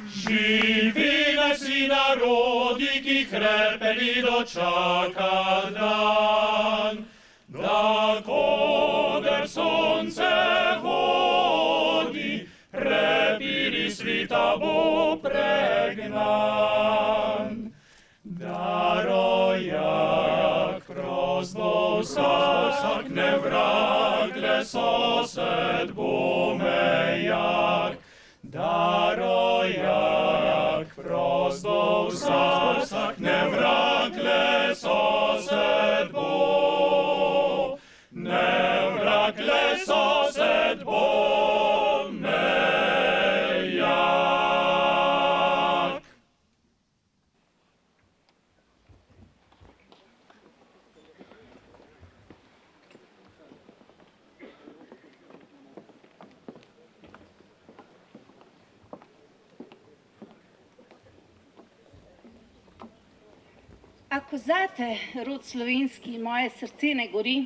Živile si narodi, ki krepeli dočaka dan, da koder sonce hodi, prepiri svita bo pregnan. Darojak prosto vsak ne vragle sosed bo mejak. Darojak prosto vsak ne vragle sosed bo, ne vragle sosed bo mejak. Ako zate, rod slovenski, moje srce ne gori,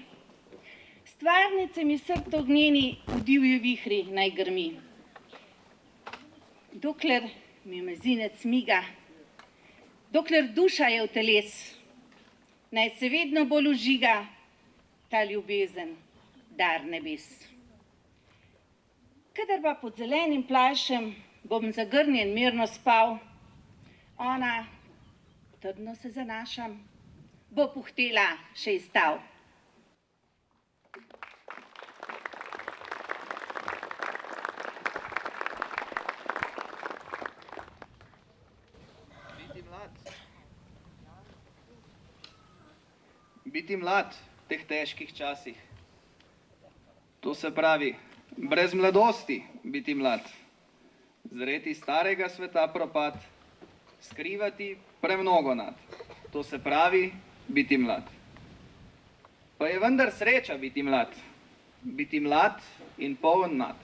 stvarnice mi srto ognjeni v divji vihri naj grmi. Dokler mi mezinec miga, dokler duša je v teles, naj se vedno bolj užiga ta ljubezen, dar nebes. Kadar pa pod zelenim plašem bom zagrnjen mirno spal, ona, trdno se zanašam, bo puhtela še izstav. Biti mlad v teh težkih časih. To se pravi, brez mladosti biti mlad. Zreti starega sveta propad, skrivati premnogo nad. To se pravi, biti mlad. Pa je vendar sreča biti mlad. Biti mlad in poln nad.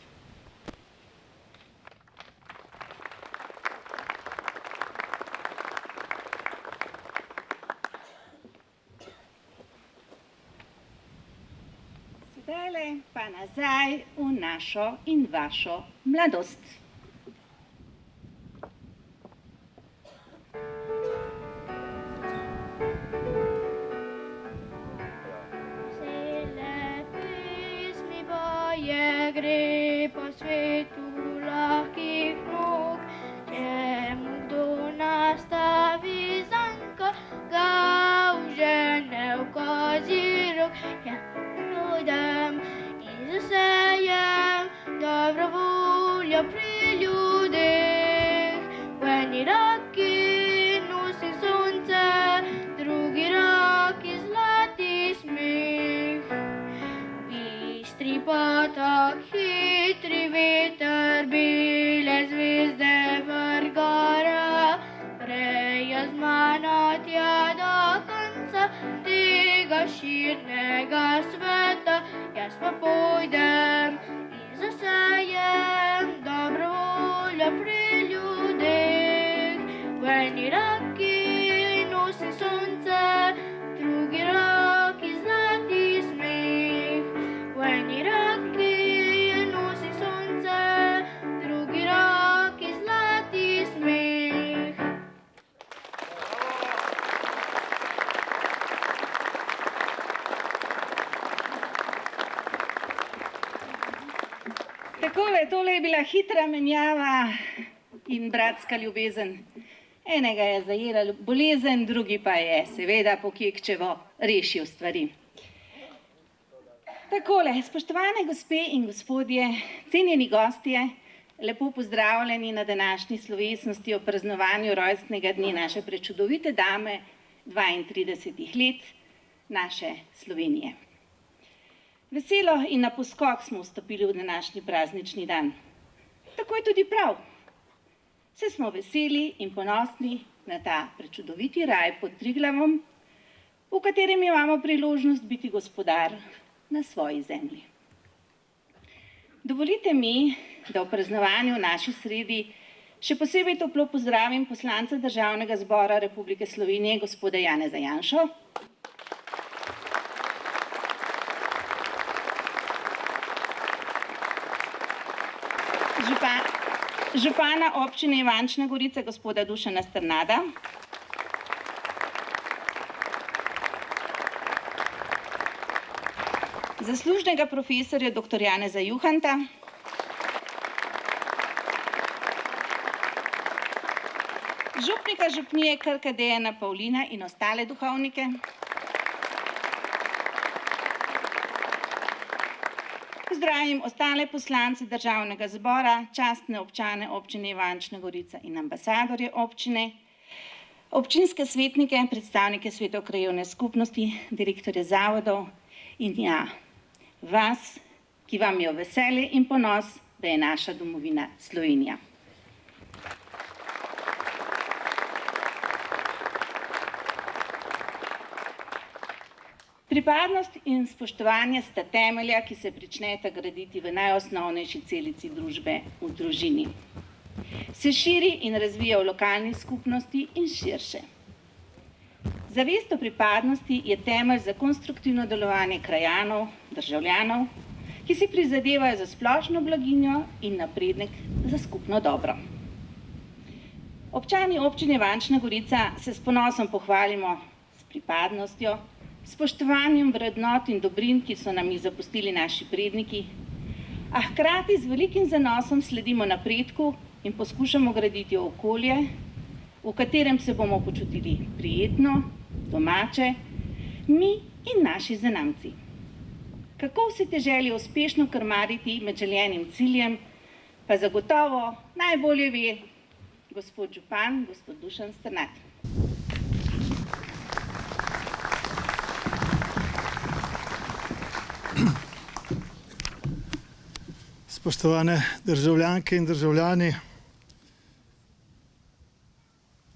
Sedajle pa nazaj v našo in vašo mladost. Gre po svetu lahkih nog, če mu kdo nastavi zanko, ga užene v kozji rog. Ja prodam in zasejem dobro voljo pri ljudeh. V eni roki nosim sonce, drugi roki zlati smeh. Bistri potok, hitri veter, bele zvezde vrh gora, prejo z mano tja do konca tega širnega sveta. Jaz pa pojdem in zasejem dobro voljo pri ljudeh. V eni roki nosim sonce, drugi roki zlati smeh. V eni roki nosim sonce, drugi roki zlati smeh. Takole, tole je bila hitra menjava in bratska ljubezen. Enega je zajela bolezen, drugi pa je seveda pokekčevo rešil stvari. Takole, spoštovane gospe in gospodje, cenjeni gostje, lepo pozdravljeni na današnji slovesnosti o praznovanju rojstnega dne naše prečudovite dame 32 let naše Slovenije. Veselo in na poskok smo vstopili v današnji praznični dan. Tako je tudi prav. Vse smo veseli in ponosni na ta prečudoviti raj pod Triglavom, v katerem imamo priložnost biti gospodar na svoji zemlji. Dovolite mi, da v praznovanju v naši sredi še posebej toplo pozdravim poslanca Državnega zbora Republike Slovenije, gospoda Janeza Janšo. župana občine Ivančna Gorica, gospoda Dušana Strnada, zaslužnega profesorja dr. Janeza Juhanta, župnika župnije Krka Dejana Pavlina in ostale duhovnike, pozdravim ostale poslance Državnega zbora, častne občane občine Ivančna Gorica in ambasadorje občine, občinske svetnike, predstavnike svetov krajevne skupnosti, direktorje zavodov in ja, vas, ki vam je v veselje in ponos, da je naša domovina Slovenija. Pripadnost in spoštovanje sta temelja, ki se pričneta graditi v najosnovnejši celici družbe, v družini. Se širi in razvija v lokalni skupnosti in širše. Zavest o pripadnosti je temelj za konstruktivno delovanje krajanov, državljanov, ki si prizadevajo za splošno blaginjo in napredek za skupno dobro. Občani občine Ivančna Gorica se s ponosom pohvalimo s pripadnostjo, spoštovanjem vrednot in dobrin, ki so nam jih zapustili naši predniki, a hkrati z velikim zanosom sledimo napredku in poskušamo graditi okolje, v katerem se bomo počutili prijetno, domače, mi in naši zanamci. Kako vse te želje uspešno krmariti med željenim ciljem, pa zagotovo najbolje ve gospod župan, gospod Dušan Strnad. Spoštovane državljanke in državljani,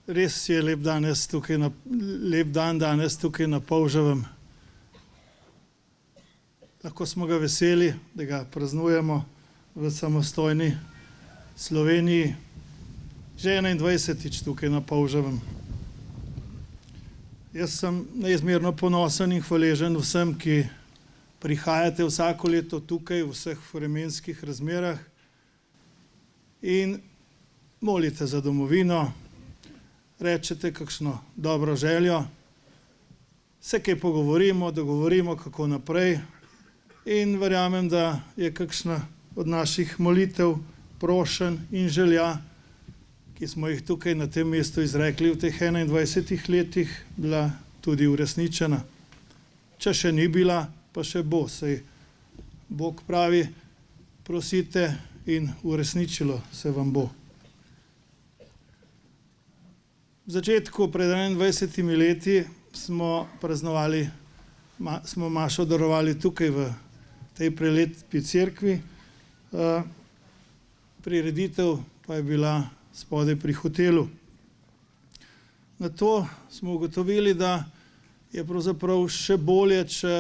res je lep dan danes tukaj na Polževem. Lahko smo ga veseli, da ga praznujemo v samostojni Sloveniji, že 21. tukaj na Polževem. Jaz sem neizmerno ponosen in hvaležen vsem, ki prihajate vsako leto tukaj v vseh vremenskih razmerah in molite za domovino, rečete kakšno dobro željo, se kaj pogovorimo, dogovorimo, kako naprej in verjamem, da je kakšna od naših molitev, prošenj in želja, ki smo jih tukaj na tem mestu izrekli v teh 21 letih, bila tudi uresničena. Če še ni bila, pa še bo, saj Bog pravi, prosite in uresničilo se vam bo. V začetku, pred 21 leti, smo praznovali, smo mašo darovali tukaj v tej prelepi cerkvi. Prireditev pa je bila spodaj pri hotelu. Na to smo ugotovili, da je pravzaprav še bolje, če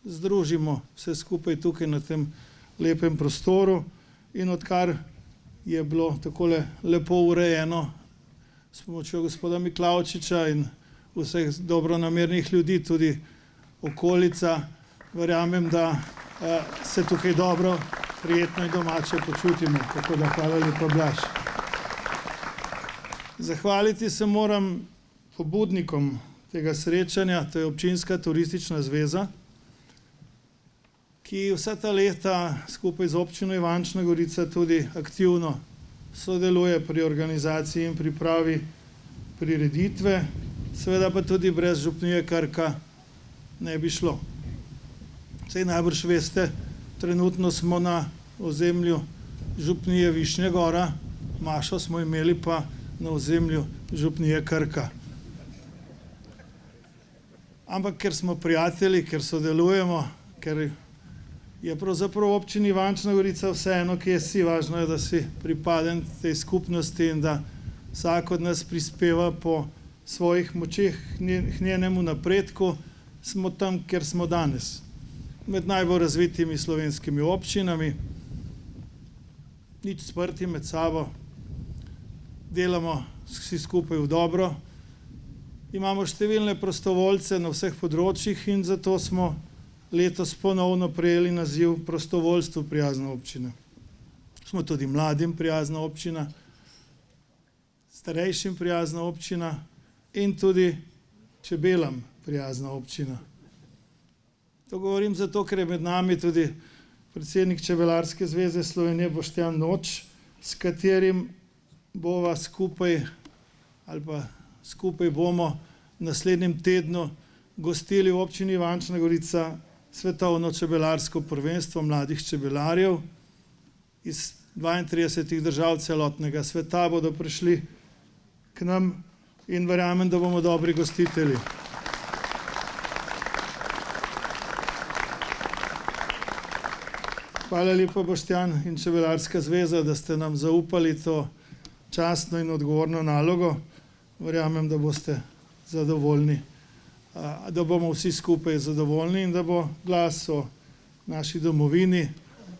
združimo vse skupaj tukaj na tem lepem prostoru in odkar je bilo takole lepo urejeno s pomočjo gospoda Miklavčiča in vseh dobronamernih ljudi, tudi okolica, verjamem, da se tukaj dobro, prijetno in domače počutimo. Tako da hvala lepa, Blaž. Zahvaliti se moram pobudnikom tega srečanja, to je Občinska turistična zveza, ki vsa ta leta skupaj z občino Ivančna Gorica tudi aktivno sodeluje pri organizaciji in pripravi prireditve, seveda pa tudi brez župnije Krka ne bi šlo. Saj najbrž veste, trenutno smo na ozemlju župnije Višnja Gora, mašo smo imeli pa na ozemlju župnije Krka. Ampak ker smo prijatelji, ker sodelujemo, ker je pravzaprav v občini Ivančna Gorica vseeno, kje si, važno je, da si pripaden tej skupnosti in da vsak od nas prispeva po svojih močeh k njenemu napredku, smo tam, kjer smo danes. Med najbolj razvitimi slovenskimi občinami, nič sprti med sabo, delamo vsi skupaj v dobro, imamo številne prostovoljce na vseh področjih in zato smo letos ponovno prejeli naziv prostovoljstvu prijazna občina. Smo tudi mladim prijazna občina, starejšim prijazna občina in tudi čebelam prijazna občina. To govorim zato, ker je med nami tudi predsednik Čebelarske zveze Slovenije Boštjan Noč, s katerim bova skupaj ali pa skupaj bomo v naslednjem tednu gostili v občini Ivančna Gorica svetovno čebelarsko prvenstvo mladih čebelarjev. Iz 32 držav celotnega sveta bodo prišli k nam in verjamem, da bomo dobri gostitelji. Hvala lepa, Boštjan in Čebelarska zveza, da ste nam zaupali to častno in odgovorno nalogo. Verjamem, da boste zadovoljni, da bomo vsi skupaj zadovoljni in da bo glas o naši domovini,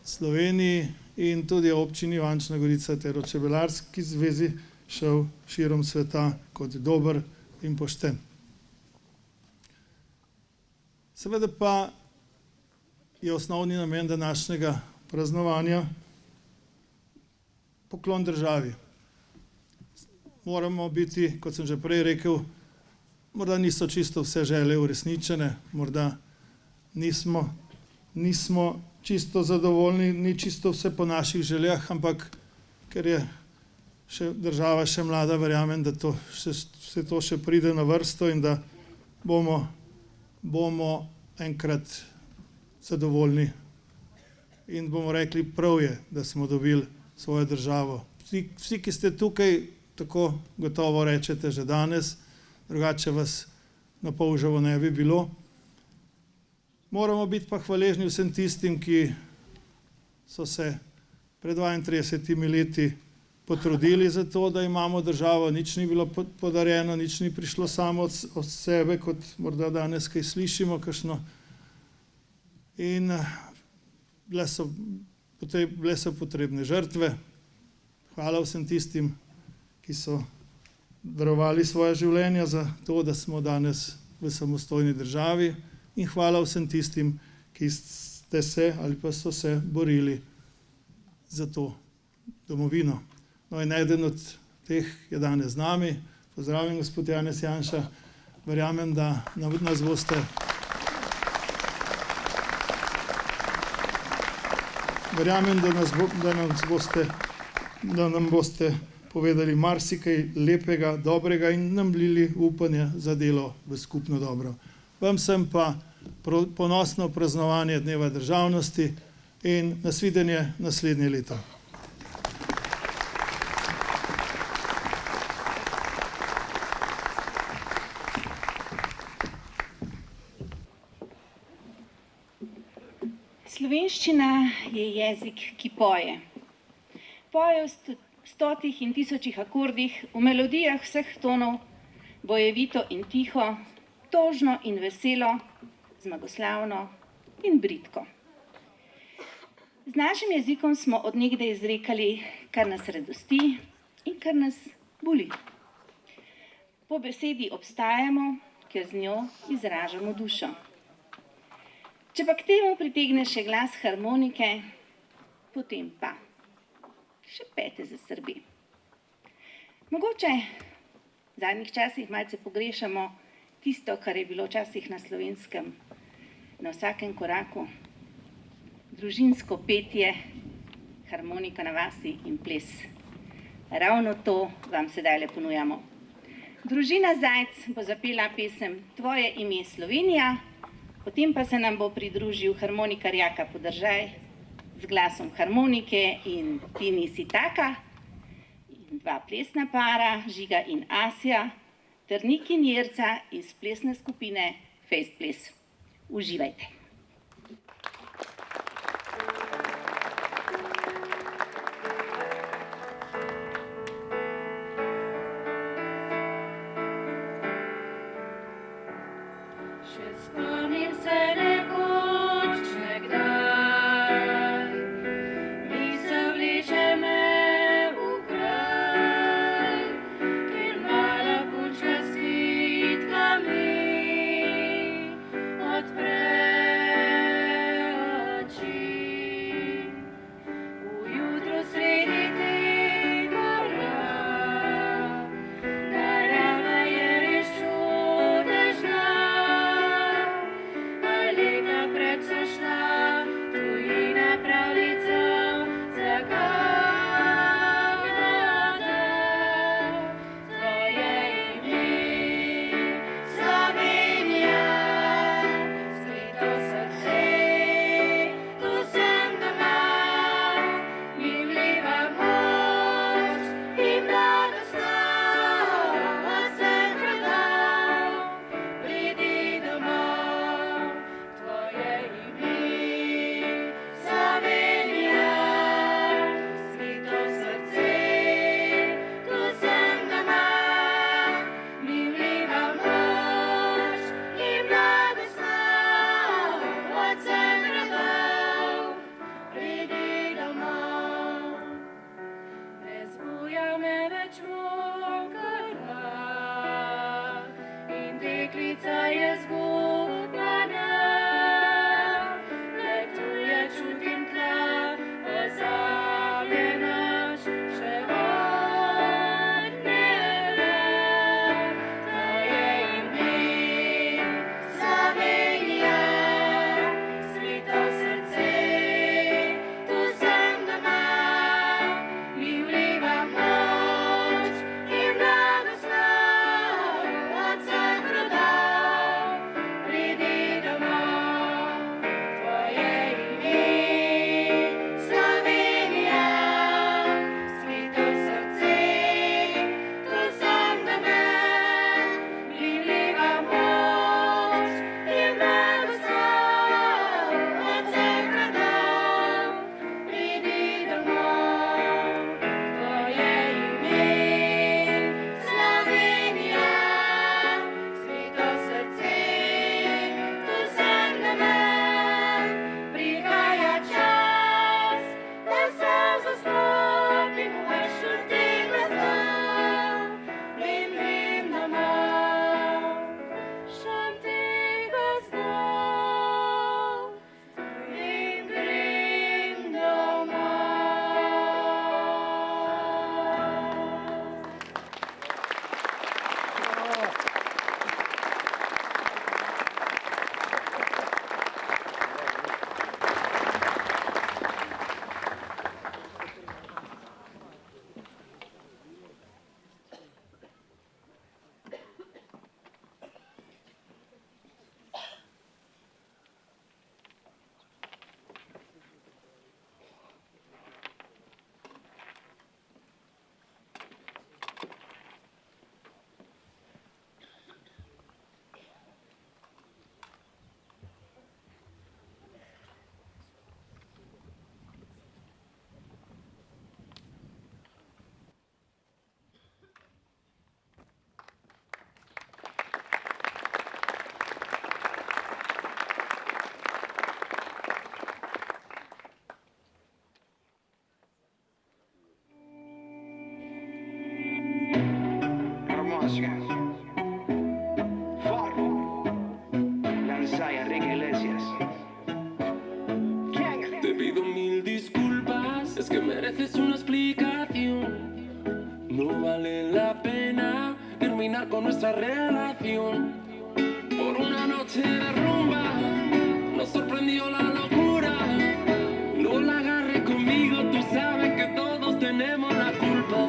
Sloveniji in tudi občini Ivančna Gorica ter o Čebelarski zvezi šel širom sveta kot dober in pošten. Seveda pa je osnovni namen današnjega praznovanja poklon državi. Moramo biti, kot sem že prej rekel, morda niso čisto vse želje uresničene, morda nismo čisto zadovoljni, ni čisto vse po naših željah, ampak ker je država še mlada, verjamem, da se to še pride na vrsto in da bomo enkrat zadovoljni in bomo rekli, prav je, da smo dobili svojo državo. Vsi, ki ste tukaj, tako gotovo rečete že danes, drugače vas na pol žavo ne bi bilo. Moramo biti pa hvaležni vsem tistim, ki so se pred 32 leti potrudili za to, da imamo državo, nič ni bilo podarjeno, nič ni prišlo samo od sebe, kot morda danes kaj slišimo, kakšno. In bile so potrebne žrtve. Hvala vsem tistim, ki so darovali svoje življenja za to, da smo danes v samostojni državi, in hvala vsem tistim, ki ste se ali pa so se borili za to domovino. No in eden od teh je danes z nami. Pozdravljen, gospod Janez Janša. Verjamem, da nas boste da nam boste povedali marsikaj lepega, dobrega in nam vlili upanje za delo v skupno dobro. Vam sem pa ponosno praznovanje Dneva državnosti in nasvidenje naslednje leto. Slovenščina je jezik, ki poje. Poje v stotih in tisočih akordih, v melodijah vseh tonov, bojevito in tiho, tožno in veselo, zmagoslavno in bridko. Z našim jezikom smo od nekdaj izrekali, kar nas radosti in kar nas boli. Po besedi obstajamo, ker z njo izražamo dušo. Če pa k temu pritegne še glas harmonike, potem pa še pete zasrbi. Mogoče v zadnjih časih malce pogrešamo tisto, kar je bilo včasih na Slovenskem na vsakem koraku. Družinsko petje, harmonika na vasi in ples. Ravno to vam sedajle ponujamo. Družina Zajc bo zapela pesem Tvoje ime Slovenija, potem pa se nam bo pridružil harmonikar Jaka Podržaj z glasom harmonike in Ti nisi taka, in dva plesna para, Žiga in Asja, ter Nik in Jerca iz plesne skupine Fejst ples. Uživajte. Sredo nuestra relación. Por una noche de rumba nos sorprendió la locura. No la agarres conmigo, tú sabes que todos tenemos la culpa.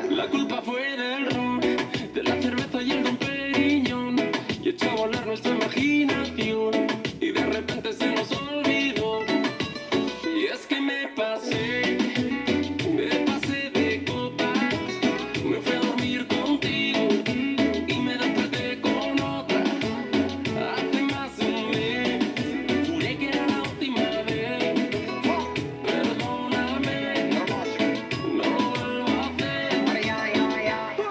La culpa fue del ron, de la cerveza y el Don Periñón, y echó a volar nuestra imaginación, y de repente se nos olvidó. Y es que me pasé de copas, me fui a dormir contigo y me desperté con otra. Hace más de un mes, juré que era la última vez. Perdóname, no lo vuelvo a hacer.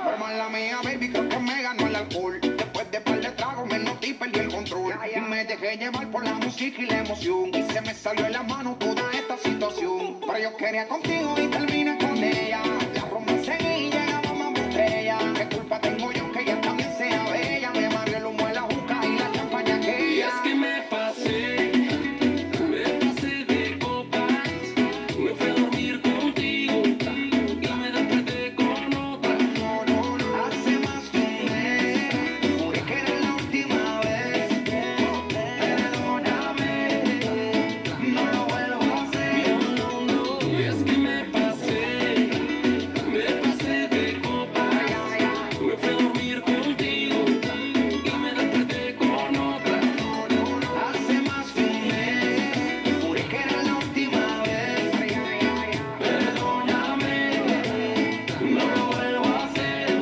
Por mala mía, baby, creo que me ganó el alcohol. Después de par de tragos me noté y perdí el control. Y me dejé llevar por la música y la emoción. Y se me salió de la mano toda esta situación. Pero yo quería contigo y terminé con ella. La broma seguí y llegaba más botella. ¿Qué culpa tengo yo que ella también sea bella? Me amarré el humo de la juca y la champaña Y aquella. es que me pasé de copas, me fui a dormir contigo y me desperté con otra. Hace más de un mes, juré que era la última vez. Perdóname, no lo vuelvo a hacer. Y es que me pasé de copas, me fui a dormir contigo y me desperté con otra. Hace más de un mes, juré que era la última vez. Perdóname, no lo vuelvo a hacer.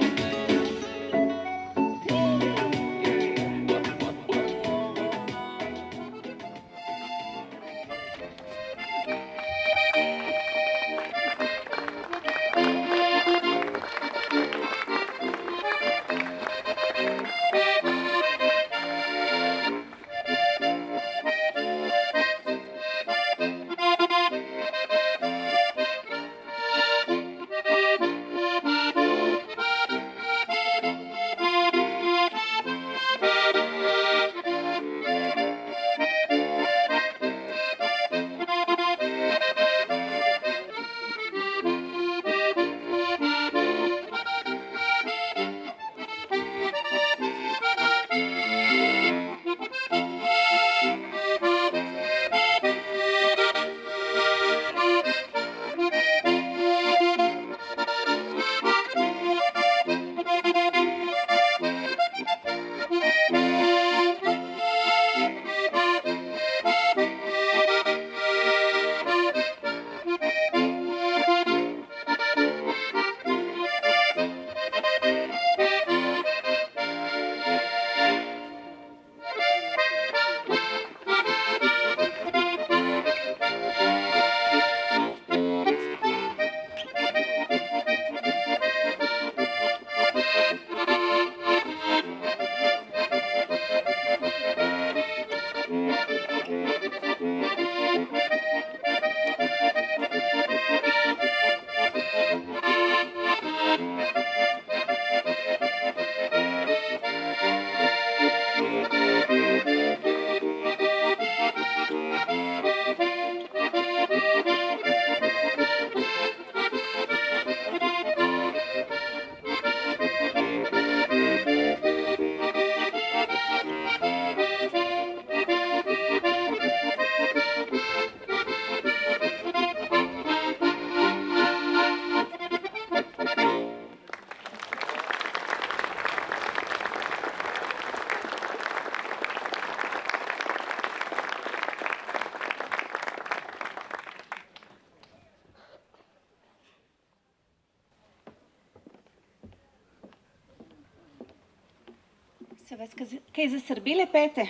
Se vas kaj zasrbele pete?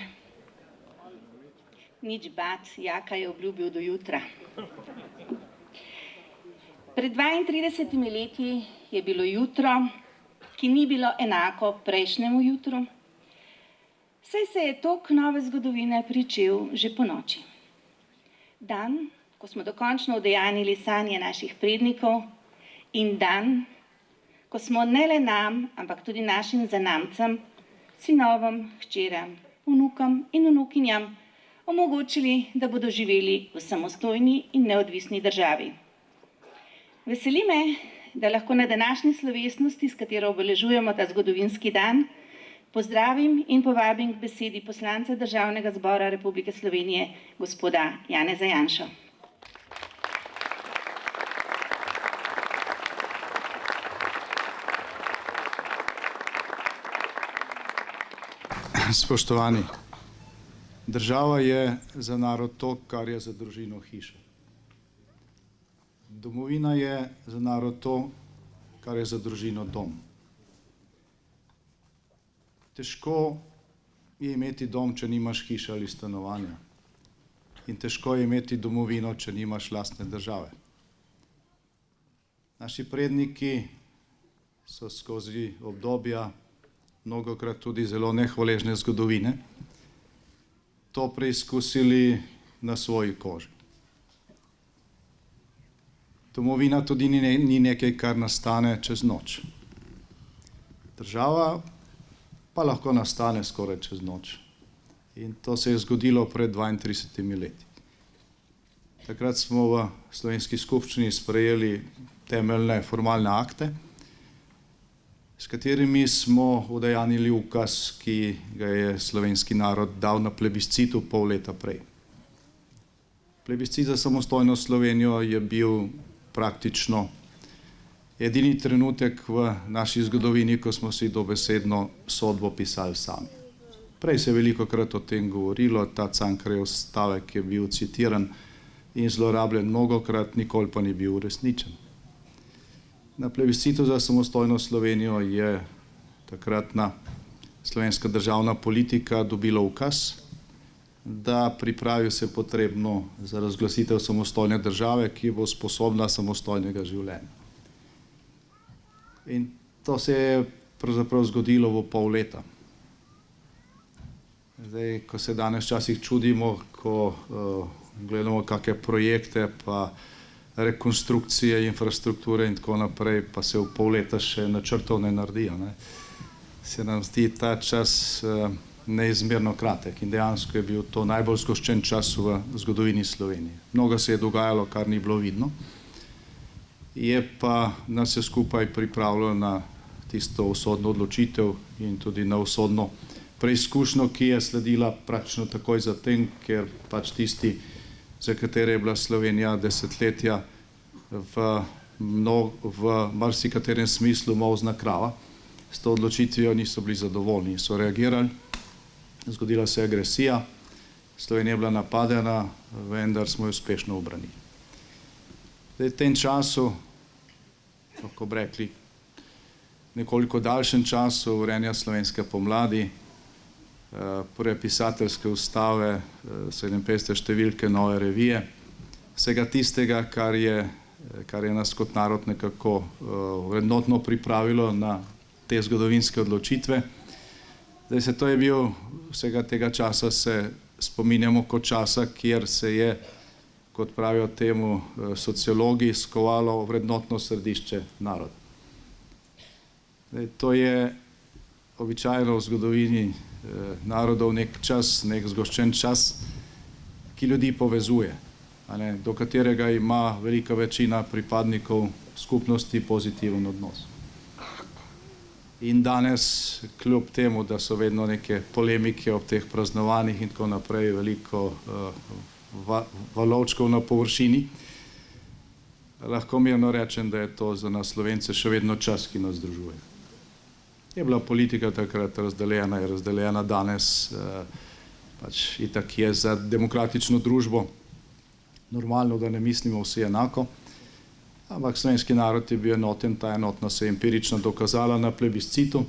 Nič bat, Jaka je obljubil do jutra. Pred 32 leti je bilo jutro, ki ni bilo enako prejšnjemu jutru, saj se je tok nove zgodovine pričel že ponoči. Dan, ko smo dokončno udejanili sanje naših prednikov, in dan, ko smo ne le nam, ampak tudi našim zanamcem, sinovom, hčeram, vnukom in vnukinjam omogočili, da bodo živeli v samostojni in neodvisni državi. Veseli me, da lahko na današnji slovesnosti, s katero obeležujemo ta zgodovinski dan, pozdravim in povabim k besedi poslanca Državnega zbora Republike Slovenije, gospoda Janeza Janšo. Spoštovani, država je za narod to, kar je za družino hiša. Domovina je za narod to, kar je za družino dom. Težko je imeti dom, če nimaš hiše ali stanovanja. In težko je imeti domovino, če nimaš lastne države. Naši predniki so skozi obdobja, mnogokrat tudi zelo nehvaležne zgodovine, to preizkusili na svoji koži. Domovina tudi ni nekaj, kar nastane čez noč. Država pa lahko nastane skoraj čez noč. In to se je zgodilo pred 32 leti. Takrat smo v Slovenski skupščini sprejeli temeljne formalne akte, s katerimi smo udejanili ukaz, ki ga je slovenski narod dal na plebiscitu pol leta prej. Plebiscit za samostojno Slovenijo je bil praktično edini trenutek v naši zgodovini, ko smo si dobesedno sodbo pisali sami. Prej se je velikokrat o tem govorilo, ta Cankarjev stavek je bil citiran in zlorabljen mnogokrat, nikoli pa ni bil uresničen. Na plebiscitu za samostojno Slovenijo je takratna slovenska državna politika dobila ukaz, da pripravi vse potrebno za razglasitev samostojne države, ki bo sposobna samostojnega življenja. In to se je pravzaprav zgodilo v pol leta. Zdaj, ko se danes včasih čudimo, ko gledamo kakšne projekte, pa rekonstrukcije, infrastrukture in tako naprej, pa se v pol leta še načrtov ne naredijo. Se nam zdi ta čas neizmerno kratek in dejansko je bil to najbolj zgoščen čas v zgodovini Slovenije. Mnogo se je dogajalo, kar ni bilo vidno, je pa nas vse skupaj pripravilo na tisto usodno odločitev in tudi na usodno preizkušnjo, ki je sledila praktično takoj zatem, ker pač tisti, za katere je bila Slovenija desetletja v marsikaterem smislu molzna krava, s to odločitvijo niso bili zadovoljni, so reagirali, zgodila se je agresija, Slovenija je bila napadena, vendar smo jo uspešno ubranili. V tem času, lahko bi rekli, nekoliko daljšem času vrenja slovenske pomladi, prve pisateljske ustave, 57. številke Nove revije, vsega tistega, kar je nas kot narod nekako vrednotno pripravilo na te zgodovinske odločitve. Zdaj se to je bil, vsega tega časa se spominjamo kot časa, kjer se je, kot pravijo temu sociologi, skovalo vrednotno središče naroda. Zdaj, to je običajno v zgodovini narodov nek čas, nek zgoščen čas, ki ljudi povezuje, do katerega ima velika večina pripadnikov skupnosti pozitiven odnos. In danes, kljub temu, da so vedno neke polemike ob teh praznovanjih in tako naprej, veliko valovčkov na površini, lahko mirno rečem, da je to za nas Slovence še vedno čas, ki nas združuje. Je bila politika takrat razdeljena, je razdeljena danes, pač itak je za demokratično družbo normalno, da ne mislimo vsi enako, ampak slovenski narod je bil enoten, ta enotnost se je empirično dokazala na plebiscitu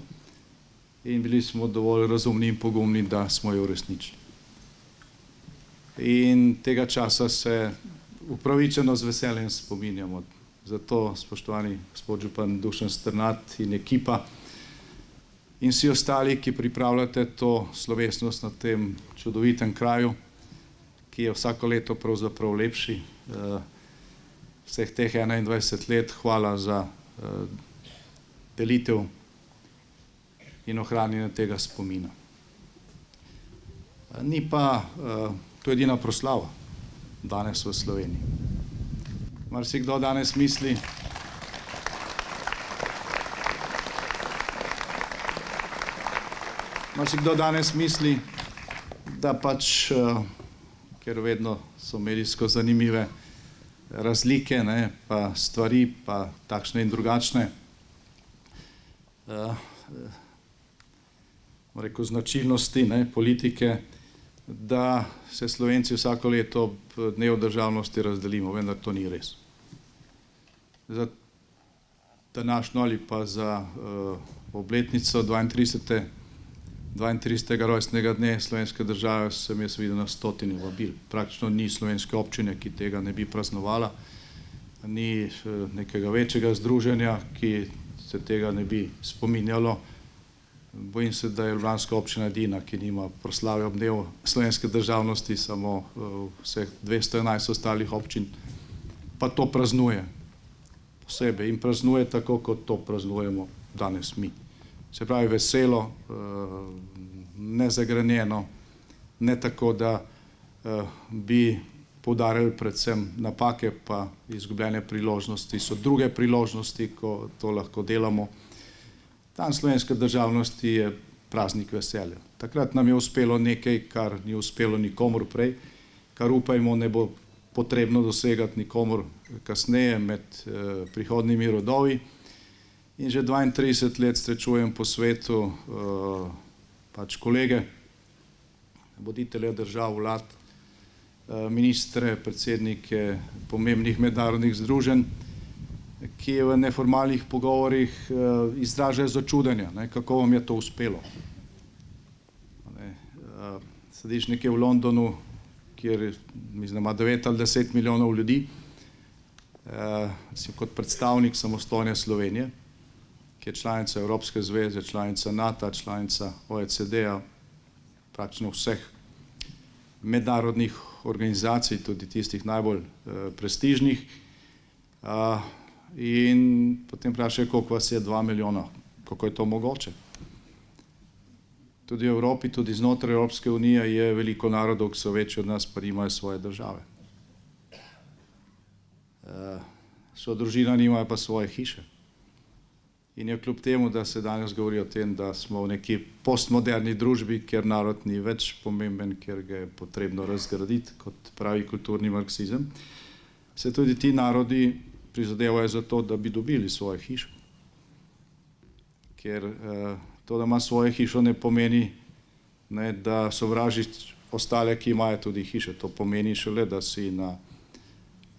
in bili smo dovolj razumni in pogumni, da smo jo uresničili. In tega časa se upravičeno z veseljem spominjamo. Zato, spoštovani gospod župan Dušan Strnad in ekipa in vsi ostali, ki pripravljate to slovesnost na tem čudovitem kraju, ki je vsako leto pravzaprav lepši, vseh teh 21 let, hvala za delitev in ohranjanje tega spomina. Ni pa to edina proslava danes v Sloveniji. Marsikdo danes misli, Marsikdo danes misli, da pač, ker vedno so medijsko zanimive razlike, ne, pa stvari, pa takšne in drugačne, rekel, značilnosti, ne, politike, da se Slovenci vsako leto ob dnevu državnosti razdelimo, vendar to ni res. Za današnjo ali pa za obletnico 32. rojstnega dne slovenske države sem jaz videl na stotine vabil. Praktično ni slovenske občine, ki tega ne bi praznovala, ni nekega večjega združenja, ki se tega ne bi spominjalo. Bojim se, da je ljubljanska občina edina, ki nima proslave ob dnevu slovenske državnosti, samo vseh 211 ostalih občin pa to praznuje posebej in praznuje tako, kot to praznujemo danes mi. Se pravi veselo, nezagrenjeno, ne tako, da bi poudarjali predvsem napake pa izgubljene priložnosti. So druge priložnosti, ko to lahko delamo. Dan slovenske državnosti je praznik veselja. Takrat nam je uspelo nekaj, kar ni uspelo nikomur prej, kar upajmo ne bo potrebno dosegati nikomur kasneje med prihodnjimi rodovi. In že 32 let srečujem po svetu pač kolege, voditelje držav, vlad, ministre, predsednike pomembnih mednarodnih združenj, ki v neformalnih pogovorih izražajo začudenje, kako vam je to uspelo. Sediš nekje v Londonu, kjer mislim, ima 9 ali 10 milijonov ljudi, si kot predstavnik samostojne Slovenije, ki je članica Evropske zveze, članica NATO, članica OECD-a, praktično vseh mednarodnih organizacij, tudi tistih najbolj prestižnih, in potem vprašajo, koliko vas je 2 milijona, kako je to mogoče. Tudi v Evropi, tudi znotraj Evropske unije je veliko narodov, ki so večji od nas, pa imajo svoje države. So družina, nimajo pa svoje hiše. In je kljub temu, da se danes govori o tem, da smo v neki postmoderni družbi, kjer narod ni več pomemben, kjer ga je potrebno razgraditi, kot pravi kulturni marksizem, se tudi ti narodi prizadevajo za to, da bi dobili svoje hiše. Ker to, da ima svoje hišo, ne pomeni, ne, da sovražiš ostale, ki imajo tudi hiše. To pomeni šele, da si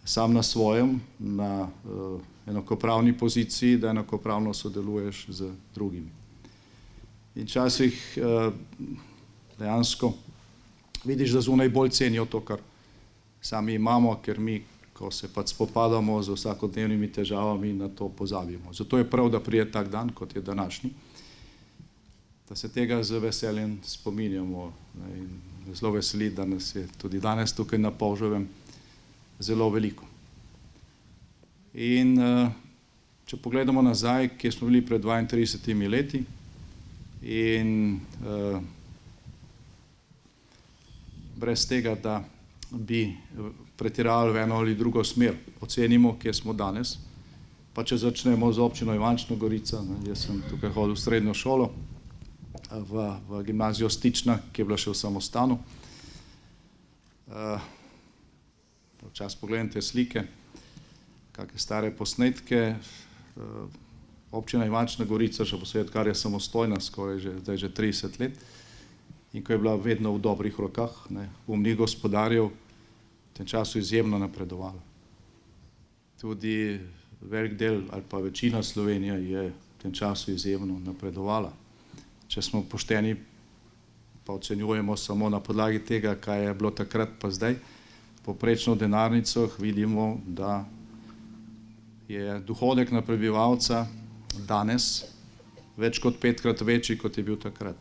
sam na svojem, na enakopravni poziciji, da enakopravno sodeluješ z drugimi. In včasih dejansko vidiš, da zunaj bolj cenijo to, kar sami imamo, ker mi, ko se pač spopadamo z vsakodnevnimi težavami, na to pozabimo. Zato je prav, da pride tak dan, kot je današnji, da se tega z veseljem spominjamo. In zelo veseli, da nas je tudi danes tukaj na Polževem zelo veliko. In če pogledamo nazaj, kje smo bili pred 32 leti in brez tega, da bi pretiravali v eno ali drugo smer, ocenimo, kje smo danes, pa če začnemo z občino Ivančna Gorica, jaz sem tukaj hodil v srednjo šolo, v gimnazijo Stična, ki je bila še v samostanu. Včasih pogledam te slike, kakšne stare posnetke. Občina Ivančna Gorica, še posebej, kar je samostojna, skoraj zdaj že 30 let, in ko je bila vedno v dobrih rokah, umnih gospodarjev, v tem času izjemno napredovala. Tudi velik del ali pa večina Slovenije je v tem času izjemno napredovala. Če smo pošteni, pa ocenjujemo samo na podlagi tega, kaj je bilo takrat pa zdaj, povprečno v denarnicah vidimo, da je dohodek na prebivalca danes več kot 5-krat večji, kot je bil takrat.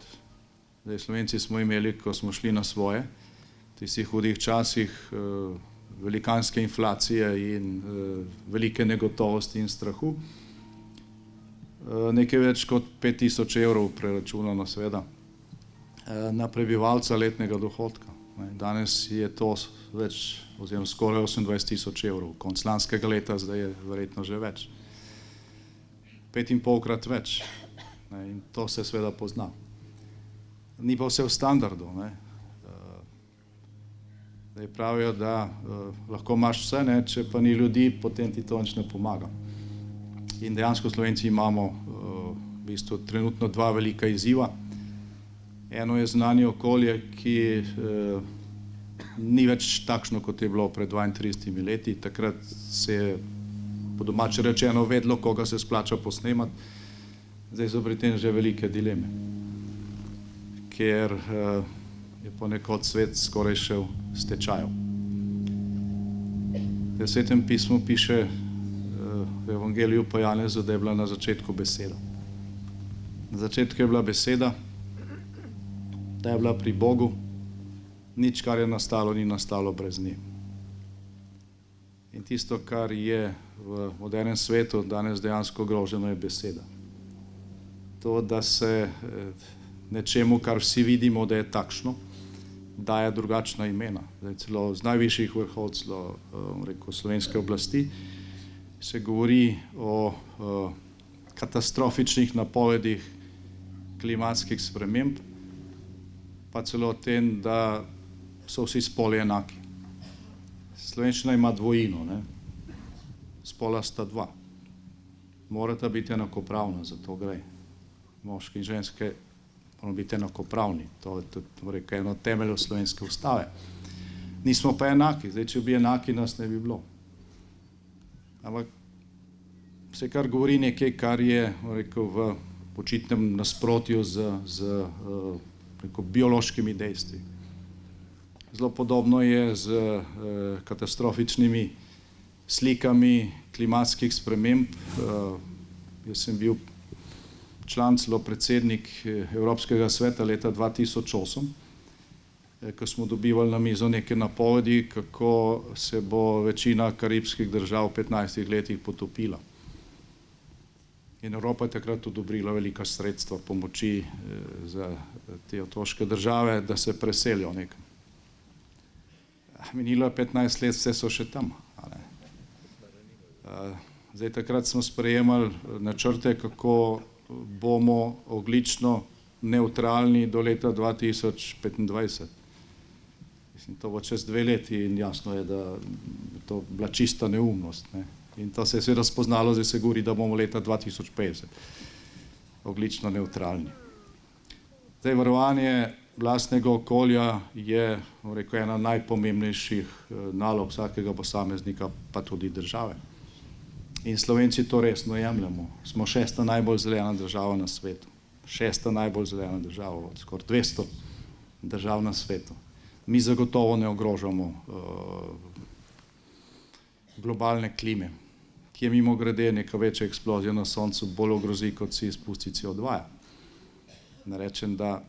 Zdaj, Slovenci smo imeli, ko smo šli na svoje, v tistih hudih časih velikanske inflacije in velike negotovosti in strahu, nekaj več kot 5000 evrov preračunano seveda na prebivalca letnega dohodka. Danes je to več, oziroma skoraj 28 000 evrov. Konec lanskega leta, zdaj je verjetno že več. 5,5-krat več. In to se seveda pozna. Ni pa vse v standardu. Zdaj pravijo, da lahko imaš vse, ne? Če pa ni ljudi, potem ti to nič ne pomaga. In dejansko Slovenci imamo v bistvu trenutno dva velika izziva. Eno je zunanje okolje, ki ni več takšno, kot je bilo pred 32 leti. Takrat se je po domače rečeno vedlo, koga se splača posnemati. Zdaj so pri tem že velike dileme, ker je ponekod svet skoraj šel stečajev. V Svetem pismu piše v Evangeliju po Janezu, da je bila na začetku beseda. Na začetku je bila beseda, da je bila pri Bogu, nič, kar je nastalo, ni nastalo brez nje. In tisto, kar je v modernem svetu danes dejansko ogroženo, je beseda. To, da se nečemu, kar vsi vidimo, da je takšno, daje drugačna imena. Zdaj, celo z najvišjih vrhov, celo slovenske oblasti, se govori o katastrofičnih napovedih klimatskih sprememb, pa celo o tem, da so vsi spoli enaki. Slovenščina ima dvojino, ne? Spola sta dva. Morata biti enakopravna, za to gre. Moški in ženske moramo biti enakopravni. To je tudi eno od temeljev slovenske ustave. Nismo pa enaki. Zdaj, če bi enaki, nas ne bi bilo. Ampak vse, kar govori nekaj, kar je v očitnem nasprotju z biološkimi dejstvi. Zelo podobno je z katastrofičnimi slikami klimatskih sprememb. Jaz sem bil član, celo predsednik Evropskega sveta leta 2008, ko smo dobivali na mizo neke napovedi, kako se bo večina karibskih držav v 15 letih potopila. In Evropa je takrat odobrila velika sredstva pomoči za te otoške države, da se preselijo nekam. Minilo je 15 let, vse so še tam. Zdaj, takrat smo sprejemali načrte, kako bomo ogljično nevtralni do leta 2025. Mislim, to bo čez 2 leti in jasno je, da je to bila čista neumnost. Ne? In to se je seveda spoznalo, zdaj se govori, da bomo leta 2050 ogljično nevtralni. Zdaj, varovanje lastnega okolja je ena najpomembnejših nalog vsakega posameznika, pa tudi države. In Slovenci to resno jemljemo. Smo 6. najbolj zelena država na svetu. 6. najbolj zelena država od skoraj 200 držav na svetu. Mi zagotovo ne ogrožamo globalne klime, ki je mimogrede neka večja eksplozija na Soncu bolj ogrozi, kot si izpusti CO2. Ne rečem, da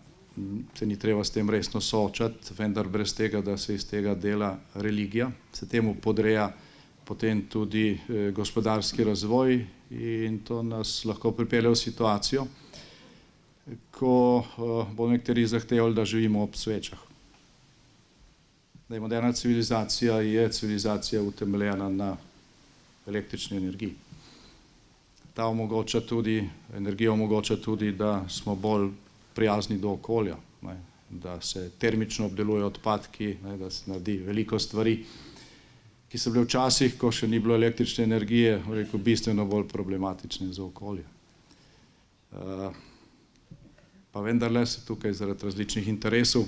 se ni treba s tem resno soočati, vendar brez tega, da se iz tega dela religija, se temu podreja potem tudi gospodarski razvoj in to nas lahko pripelje v situacijo, ko bo nekateri zahtevali, da živimo ob svečah. Moderna civilizacija je civilizacija utemeljena na električni energiji. Ta energija omogoča tudi, da smo bolj prijazni do okolja, da se termično obdelujejo odpadki, da se naredi veliko stvari, ki so bile včasih, ko še ni bilo električne energije, bistveno bolj problematične za okolje. Pa vendarle se tukaj zaradi različnih interesov,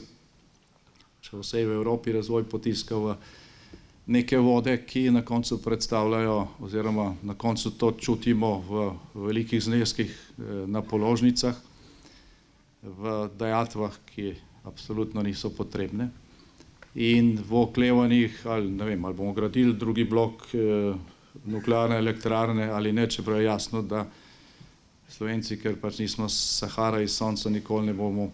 še vsej v Evropi, razvoj potiska v neke vode, ki na koncu predstavljajo, oziroma na koncu to čutimo v velikih zneskih na položnicah, v dajatvah, ki absolutno niso potrebne, in v oklevanjih, ali bomo gradili drugi blok nuklearne elektrarne ali ne, čeprav je jasno, da Slovenci, ker pač nismo Sahara iz sonca, nikoli ne bomo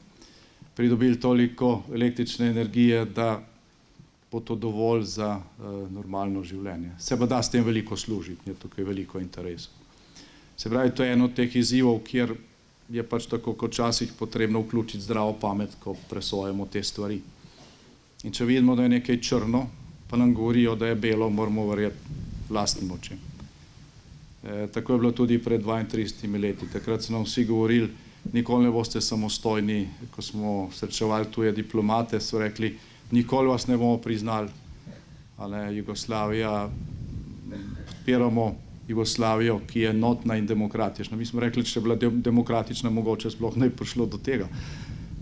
pridobili toliko električne energije, da bo to dovolj za normalno življenje. Se pa da s tem veliko služiti, je tukaj veliko interesov. Se pravi, to je eno od teh izzivov, kjer je pač tako kot včasih potrebno vključiti zdravo pamet, ko presojamo te stvari. In če vidimo, da je nekaj črno, pa nam govorijo, da je belo, moramo verjeti vlastnim očem. Tako je bilo tudi pred 32 leti. Takrat so nam vsi govorili, nikoli ne boste samostojni. Ko smo srečevali tuje diplomate, so rekli, nikoli vas ne bomo priznali. Jugoslavija, podpiramo Jugoslavijo, ki je enotna in demokratična. Mi smo rekli, če je bila demokratična, mogoče sploh ne bi prišlo do tega.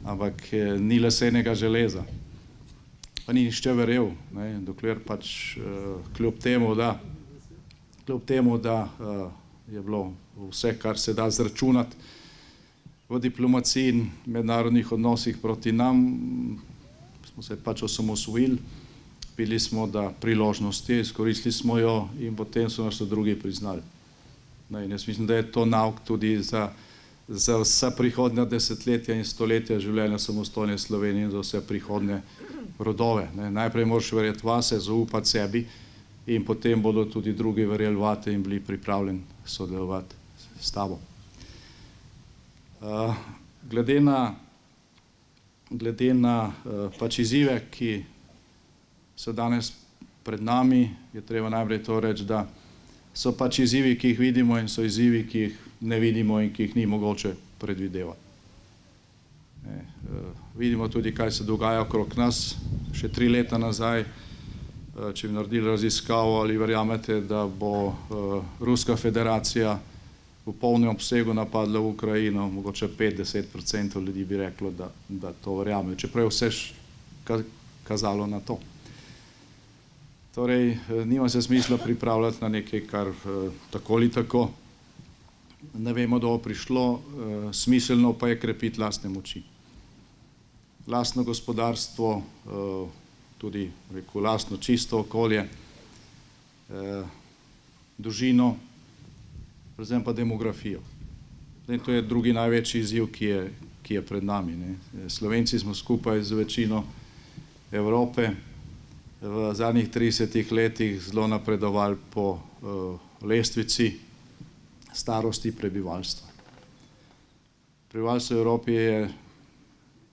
Ampak ni lesenega železa. Pa ni nišče verjel, dokler pač kljub temu, da je bilo vse, kar se da zračunati v diplomaciji in mednarodnih odnosih proti nam, smo se pač osamosvojili, bili smo, da priložnosti, izkoristili smo jo in potem so nas drugi priznali. In jaz mislim, da je to nauk tudi za vsa prihodnja desetletja in stoletja življenja samostojne Slovenije in za vse prihodnje rodove. Najprej moraš verjeti vase, zaupati sebi in potem bodo tudi drugi verjeli vate in bili pripravljeni sodelovati s tabo. Glede na pač izzive, ki so danes pred nami, je treba najprej to reči, da so pač izzivi, ki jih vidimo in so izzivi, ki jih ne vidimo in ki jih ni mogoče predvidevati. Vidimo tudi, kaj se dogaja okrog nas. Še 3 leta nazaj, če bi naredili raziskavo, ali verjamete, da bo Ruska federacija v polnem obsegu napadla v Ukrajino, mogoče 5–10% ljudi bi reklo, da to verjame, čeprav vse kazalo na to. Torej, nima se smisla pripravljati na nekaj, kar tako ali tako ne vemo, da bo prišlo, smiselno pa je krepiti lastne moči. Lastno gospodarstvo, tudi lastno čisto okolje, družino, predvsem pa demografijo. To je drugi največji izziv, ki je pred nami. Slovenci smo skupaj z večino Evrope v zadnjih 30 letih zelo napredovali po lestvici starosti prebivalstva. Prebivalstvo v Evropi je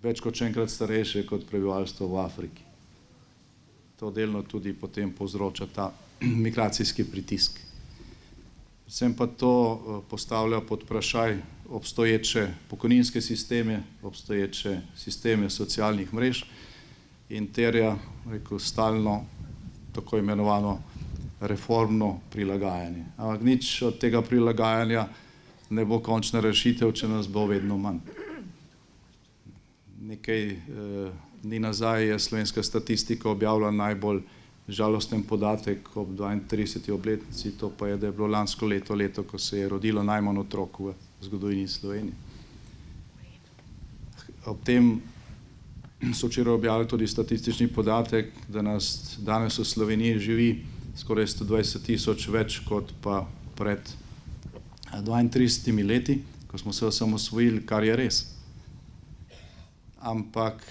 več kot še enkrat starejše kot prebivalstvo v Afriki. To delno tudi potem povzroča ta migracijski pritisk. Predvsem pa to postavlja pod vprašaj obstoječe pokojninske sisteme, obstoječe sisteme socialnih mrež in terja stalno tako imenovano reformno prilagajanje. Ampak nič od tega prilagajanja ne bo končna rešitev, če nas bo vedno manj. Nekaj dni nazaj je slovenska statistika objavila najbolj žalosten podatek ob 32. obletnici, to pa je, da je bilo lansko leto, ko se je rodilo najmanj otrok v zgodovini Slovenije. Ob tem so včeraj objavili tudi statistični podatek, da nas danes v Sloveniji živi skoraj 120.000 več kot pa pred 32 leti, ko smo se osamosvojili, kar je res. Ampak,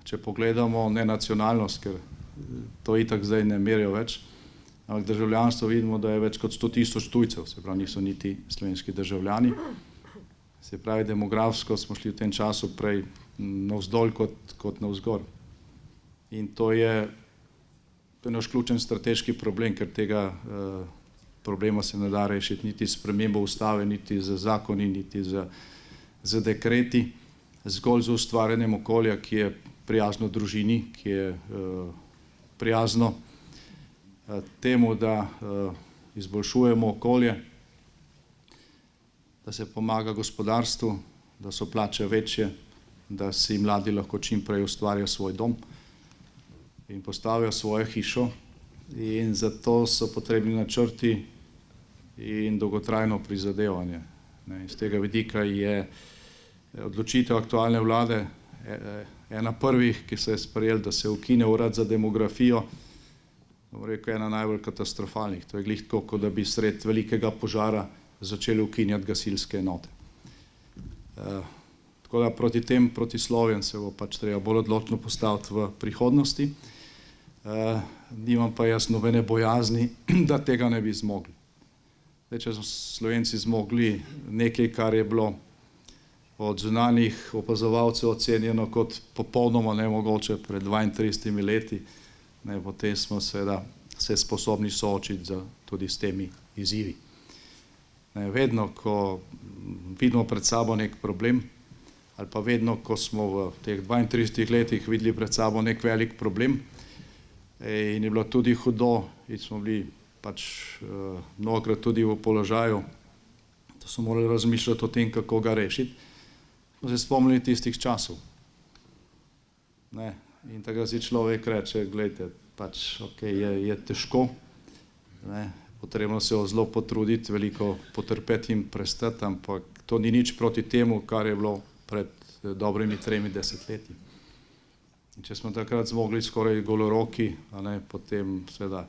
če pogledamo ne nacionalnost, ker to itak zdaj ne merijo več, ampak državljanstvo vidimo, da je več kot 100.000 tujcev, se pravi, niso niti slovenski državljani. Se pravi, demografsko smo šli v tem času prej navzdol kot navzgor. In to je naš ključen strateški problem, ker tega problema se ne da rešiti niti s spremembo ustave, niti z zakoni, niti z dekreti, zgolj z ustvarjanjem okolja, ki je prijazno družini, ki je prijazno temu, da izboljšujemo okolje, da se pomaga gospodarstvu, da so plače večje, da si mladi lahko čim prej ustvarjajo svoj dom in postavijo svojo hišo, in zato so potrebni načrti in dolgotrajno prizadevanje. Iz tega vidika je odločitev aktualne vlade ena prvih, ki se je sprejel, da se ukine urad za demografijo, bom rekel, ena najbolj katastrofalnih. To je glih tako, kot da bi sred velikega požara začeli ukinjati gasilske enote. Tako da proti tem protislovjem se bo pač treba bolj odločno postaviti v prihodnosti. Nimam pa jaz nobene bojazni, da tega ne bi zmogli. Če so Slovenci zmogli nekaj, kar je bilo od zunanjih opazovalcev ocenjeno kot popolnoma nemogoče pred 32 leti, potem smo seveda se sposobni soočiti tudi s temi izzivi. Ne, vedno, ko vidimo pred sabo nek problem, ali pa vedno, ko smo v teh 32 letih videli pred sabo nek velik problem in je bilo tudi hudo in smo bili pač mnogokrat tudi v položaju, da smo morali razmišljati o tem, kako ga rešiti, smo se spomnili tistih časov. Ne, in takrat si človek reče, gledajte, pač je težko, ne, potrebno se zelo potruditi, veliko potrpeti in prestati, ampak to ni nič proti temu, kar je bilo pred dobrimi 3 desetletji. In če smo takrat zmogli skoraj goloroki, potem seveda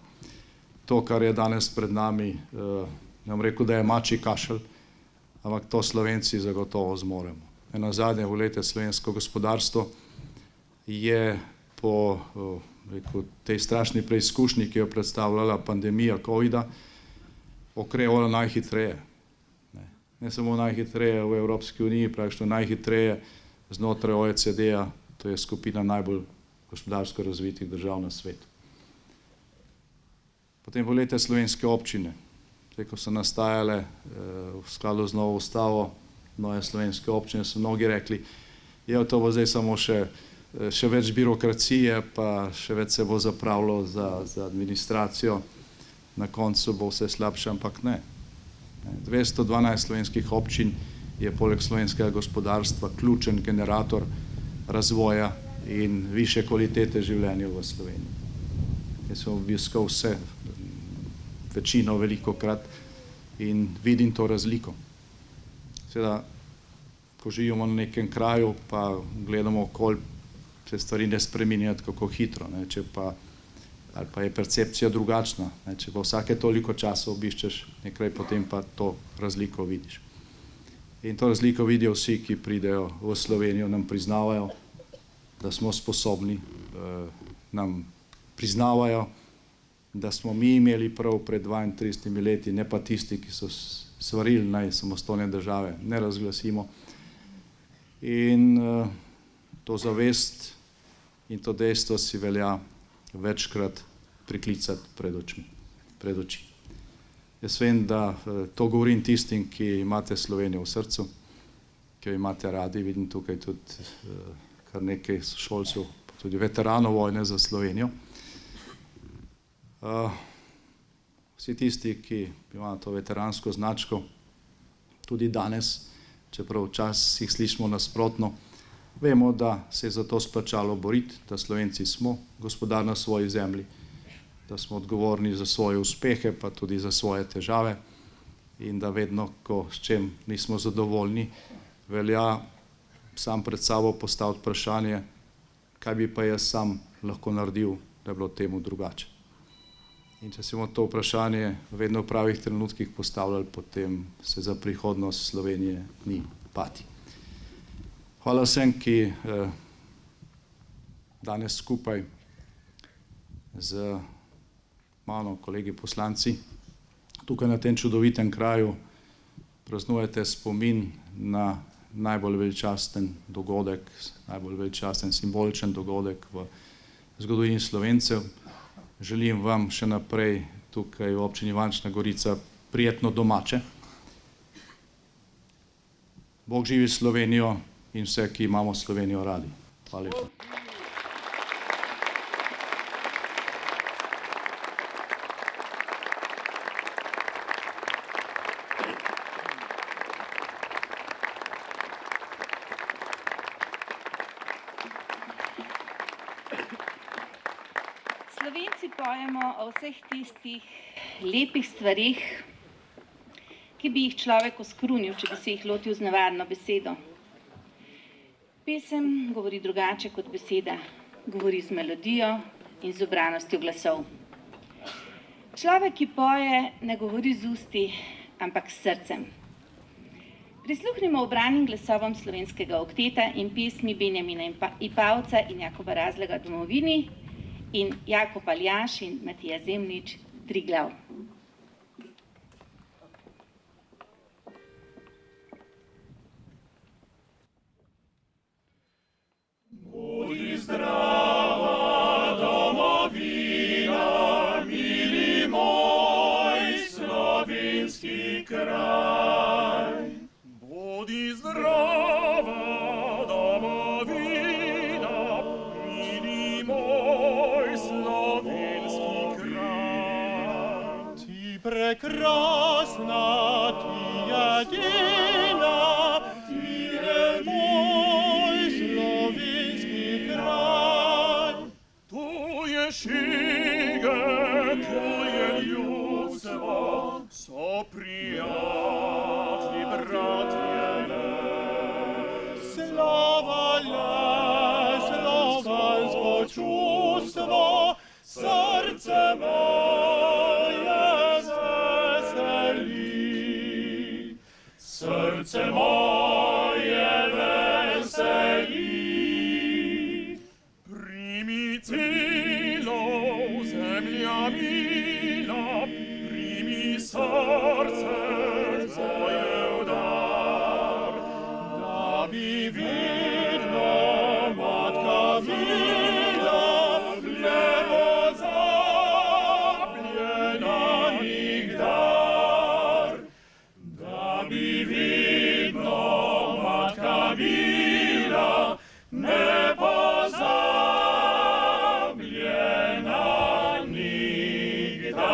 to, kar je danes pred nami, ne bom rekel, da je mačji kašelj, ampak to Slovenci zagotovo zmoremo. Nazadnje, poglejte, slovensko gospodarstvo je po tej strašni preizkušnji, ki jo predstavljala pandemija covida, okrevalo najhitreje. Ne samo najhitreje v Evropski uniji, praktično najhitreje znotraj OECD-a, to je skupina najbolj gospodarsko razvitih držav na svetu. Potem pogledajte slovenske občine. Ko so nastajale v skladu z novo ustavo, nove slovenske občine, so mnogi rekli, to bo zdaj samo še več birokracije, pa še več se bo zapravilo za administracijo, na koncu bo vse slabše, ampak ne. 212 slovenskih občin je poleg slovenskega gospodarstva ključen generator razvoja in više kvalitete življenja v Sloveniji. Jaz sem obiskal vse, večino, velikokrat in vidim to razliko. Seveda, ko živimo na nekem kraju, pa gledamo okoli, se stvari ne spreminjajo tako hitro, ali pa je percepcija drugačna. Če pa vsake toliko časa obiščeš nekaj, potem pa to razliko vidiš. In to razliko vidijo vsi, ki pridejo v Slovenijo, nam priznavajo, da smo sposobni, nam priznavajo, da smo mi imeli prav pred 32 leti, ne pa tisti, ki so svarili, naj samostojne države ne razglasimo. In to zavest in to dejstvo si velja večkrat priklicati pred oči. Jaz vem, da to govorim tistim, ki imate Slovenijo v srcu, ki jo imate radi, vidim tukaj tudi kar nekaj sošolcev, tudi veteranov vojne za Slovenijo. Vsi tisti, ki imajo to veteransko značko, tudi danes, čeprav včasih slišimo nasprotno, vemo, da se je za to splačalo boriti, da Slovenci smo gospodar na svoji zemlji, da smo odgovorni za svoje uspehe, pa tudi za svoje težave in da vedno, ko s čem nismo zadovoljni, velja sam pred sabo postaviti vprašanje, kaj bi pa jaz sam lahko naredil, da je bilo temu drugače. In če si bomo to vprašanje vedno v pravih trenutkih postavljali, potem se za prihodnost Slovenije ni bati. Hvala vsem, ki danes skupaj z mano, kolegi poslanci, tukaj na tem čudovitem kraju praznujete spomin na najbolj veličasten dogodek, najbolj veličasten simboličen dogodek v zgodovini Slovencev. Želim vam še naprej tukaj v občini Ivančna Gorica prijetno domače. Bog živi Slovenijo in vse, ki imamo Slovenijo radi. Hvala lepa. Slovenci pojemo o vseh tistih lepih stvarih, ki bi jih človek oskrunil, če bi se jih lotil z nevarno besedo. Pesem govori drugače kot beseda, govori z melodijo in z ubranostjo glasov. Človek, ki poje, ne govori z usti, ampak s srcem. Prisluhnimo ubranim glasovom slovenskega okteta in pesmi Benjamina Ipavca in Jakoba Razlega Domovini in Jakob Aljaž in Matija Zemljič Triglav. Budi zdrava domovina, mili moj slovenski kraj. krasna, ti jedina, ti je moj slovenski kraj. Tu je šige, tu je ljudstvo, so prijatelji, bratje ne. Slovansko čustvo, srce moje veseli. Srce moje veseli. Primi celo, zemlja mila, primi srce tvoje v dar, da bi vidno matka mila, ne pozabljena nikdar. Da bi vidno matka mila, ne pozabljena nikdar.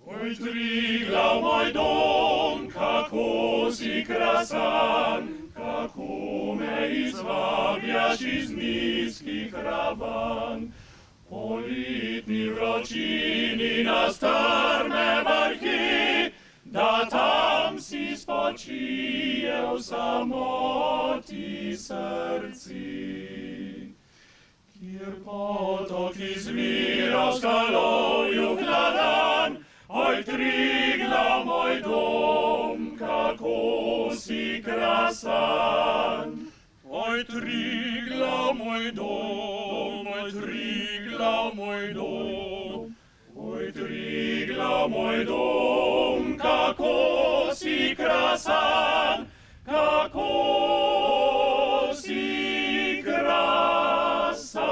Oj, Triglav, moj dom, kako si krasan, kako me izvabljaš iz nizkih ravan. Po letni vročini na strme vrhi, da tam si spočije v samoti srci. Kjer potok izvira v skalovju hladan, oj, Triglav, moj dom, kako si krasan. Oj, Triglav, moj dom, oj, Triglav, moj dom. Oj, Triglav, moj dom, kako si krasan, kako si krasan.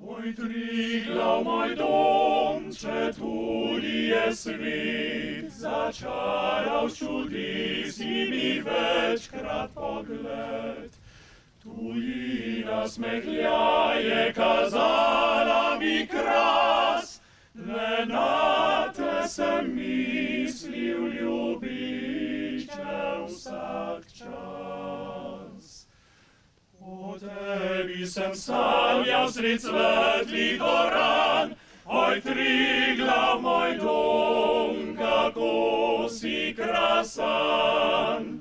Oj, Triglav, moj dom, če tudi je svet začaral s čudesi mi večkrat pogled. Tujina smehljaje kazala mi kras, le na te sem mislil, ljubiče, vsak čas. O tebi sem sanjal sred svetlih goran, oj, Triglav, moj dom, kako si krasan.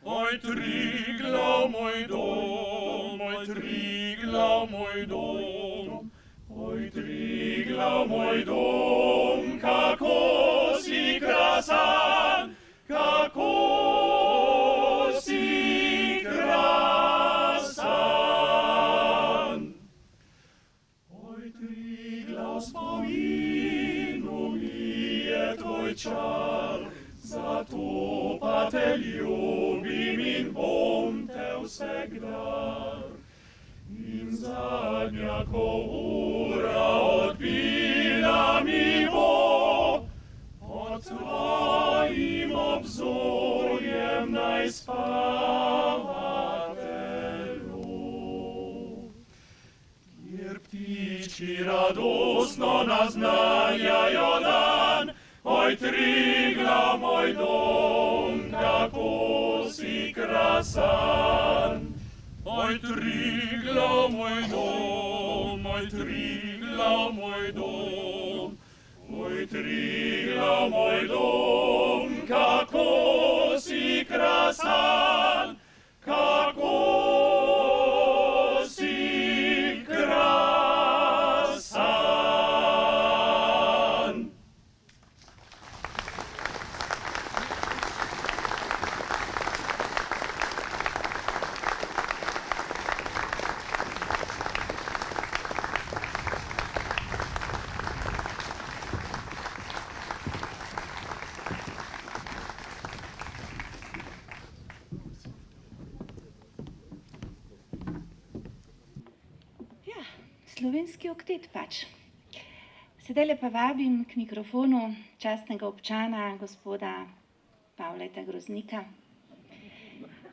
Oj, Triglav, moj dom, oj, Triglav, moj dom. Oj, Triglav, moj dom, kako si krasan, kako si krasan. Oj, Triglav, spominu mi je tvoj čar, zato pa te ljubim in bom te vsegdar. In zadnja, ko ura odbila mi bo, pod tvojim obzorjem naj spava telo. Kjer ptiči radostno naznanjajo dan, oj, Triglav, moj dom, kako si krasan. Oj, Triglav, moj dom, oj, Triglav, moj dom. Oj, Triglav, moj dom, kako si krasan, kako si krasan. Slovenski oktet pač. Sedaj pa vabim k mikrofonu častnega občana, gospoda Pavleta Groznika.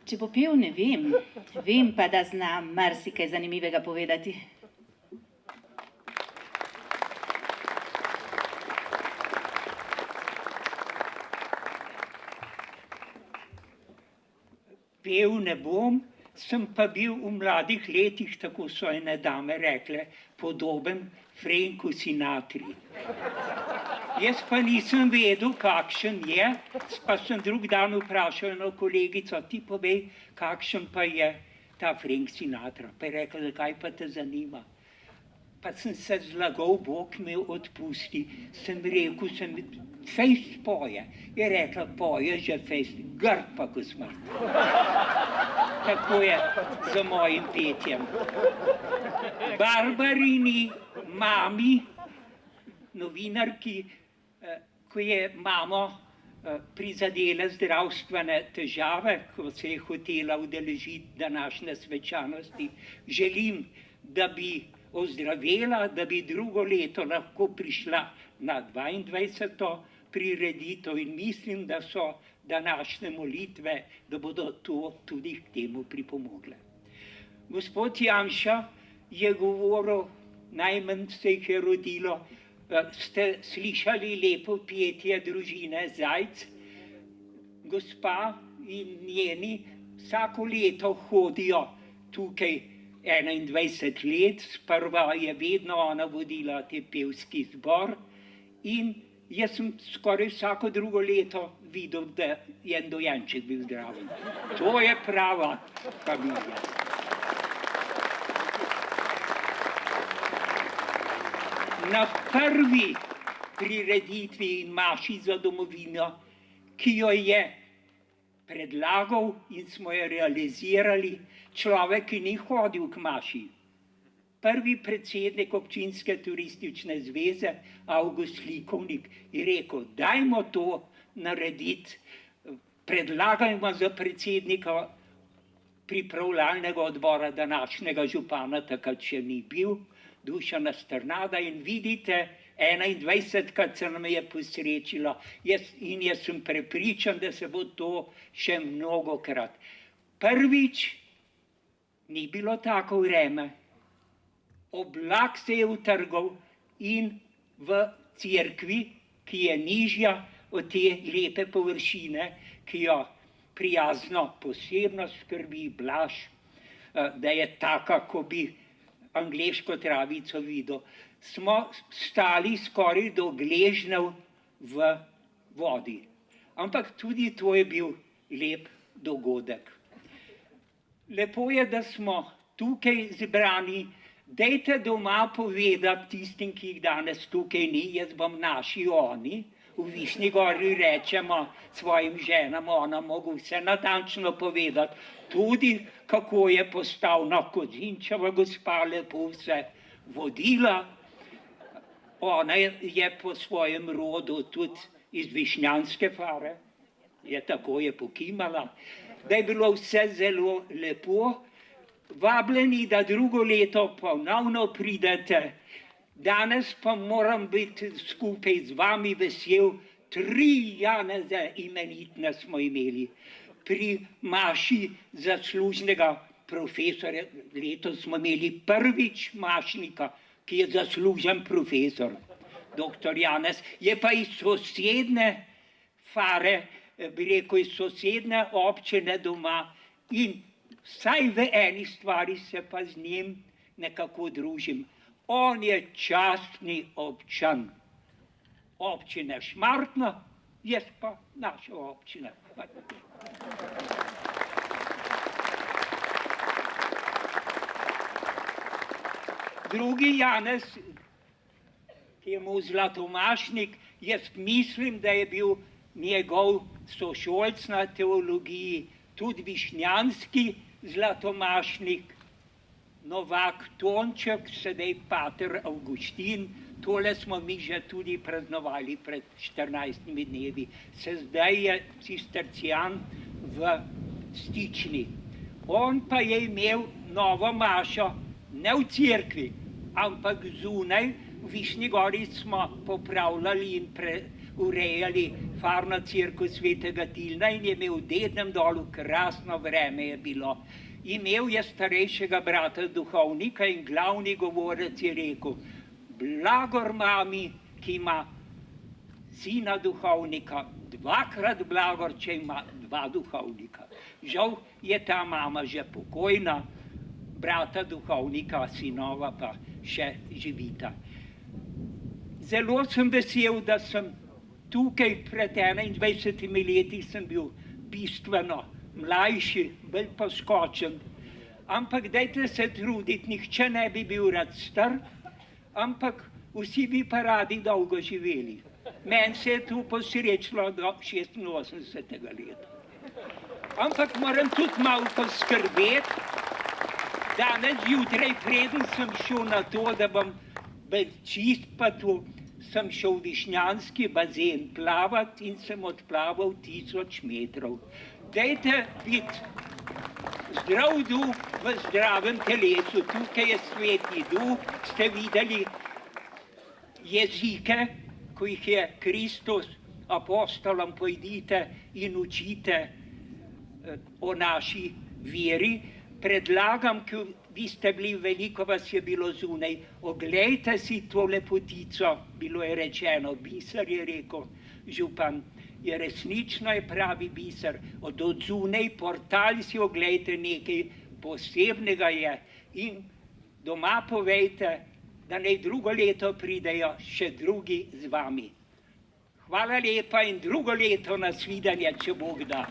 Če bo pel, ne vem, vem pa, da zna marsikaj zanimivega povedati. Pel ne bom, sem pa bil v mladih letih, tako so ene dame rekle, podoben Franku Sinatri. Jaz pa nisem vedel, kakšen je, pa sem drug dan vprašal eno kolegico, ti povej, kakšen pa je ta Frank Sinatra. Pa je rekla, zakaj pa te zanima? Pa sem se zlagal, Bog me odpusti, sem rekel, fejst poje. Je rekla, poje že fejst, grd pa ko smrt. Tako je za mojim petjem. Barbarini mami, novinarki, ko je mamo prizadela zdravstvene težave, ko se je hotela udeležiti današnje svečanosti, želim, da bi ozdravela, da bi drugo leto lahko prišla na 22. prireditev in mislim, da so današnje molitve, da bodo to tudi k temu pripomogle. Gospod Janša je govoril, najmanj se jih je rodilo, ste slišali lepo petje družine Zajc? Gospa in njeni vsako leto hodijo tukaj 21 let, sprva je vedno ona vodila te pevski zbor in jaz sem skoraj vsako drugo leto videl, da je en dojenček bil zdraven. To je prava familija. Na prvi prireditvi in maši za domovino, ki jo je predlagal in smo jo realizirali, človek, ki ni hodil k maši. Prvi predsednik občinske turistične zveze, Avgust Likovnik, je rekel, dajmo to narediti, predlagajmo za predsednika pripravljalnega odbora današnjega župana, takrat še ni bil, Dušana Strnada, in vidite, 21krat se nam je posrečilo in jaz sem prepričan, da se bo to še mnogokrat. Prvič ni bilo tako vreme, oblak se je utrgal in v cerkvi, ki je nižja od te lepe površine, ki jo prijazno posebno skrbi Blaž, da je taka, ko bi angleško travico videl, smo stali skoraj do gležnjev v vodi. Ampak tudi to je bil lep dogodek. Lepo je, da smo tukaj zbrani. Dajte doma povedati tistim, ki jih danes tukaj ni, jaz bom naši oni. V Višnji Gori rečemo svojim ženam, ona mogo vse natančno povedati, tudi kako je postavna Kozinčeva gospa lepo vse vodila. Ona je po svojem rodu tudi iz Višnjanske fare, tako je pokimala, da je bilo vse zelo lepo. Vabljeni, da drugo leto ponovno pridete. Danes pa moram biti skupaj z vami vesel. 3 Janeze imenitne smo imeli. Pri maši zaslužnega profesorja, letos smo imeli prvič mašnika, ki je zaslužen profesor, doktor Janez, je pa iz sosedne fare, bi rekel, iz sosedne občine doma in vsaj v eni stvari se pa z njim nekako družim. On je častni občan občine Šmartno, jaz pa naša občina. Drugi Janez, ki je mu Zlatomašnik, jaz mislim, da je bil njegov sošolc na teologiji, tudi višnjanski Zlatomašnik, Novak Tonček, sedaj pater Avgustin, tole smo mi že tudi praznovali pred 14 dnevi. Se zdaj je cistercijan v Stični. On pa je imel novo mašo, ne v cerkvi, ampak zunaj v Višnji Gori smo popravljali in urejali farno cerkev svetega Tilna in je imel v Dednem Dolu krasno vreme je bilo. Imel je starejšega brata duhovnika in glavni govorec je rekel: blagor mami, ki ima sina duhovnika, dvakrat blagor, če ima dva duhovnika. Žal je ta mama že pokojna, brata duhovnika, sinova pa še živita. Zelo sem vesel, da sem tukaj pred 21 leti sem bil bistveno mlajši, bolj poskočen. Ampak dajte se truditi, nihče ne bi bil rad star, ampak vsi bi pa radi dolgo živeli. Meni se je tu posrečilo do 86. leta. Ampak moram tudi malo poskrbeti. Danes zjutraj, preden sem šel na to, da bom bil čist pa tu, sem šel v Višnjanski bazen plavati in sem odplaval 1000 metrov. Dajte biti zdrav duh v zdravem telesu. Tukaj je sveti duh, ste videli jezike, ko jih je Kristus apostolom pojdite in učite o naši veri. Predlagam, ker vi ste bili, veliko vas je bilo zunaj, oglejte si to lepotico, bilo je rečeno, biser je rekel župan, je resnično je pravi biser, od zunaj portal si oglejte, nekaj posebnega je in doma povejte, da naj drugo leto pridejo še drugi z vami. Hvala lepa in drugo leto nasvidenje, če Bog da.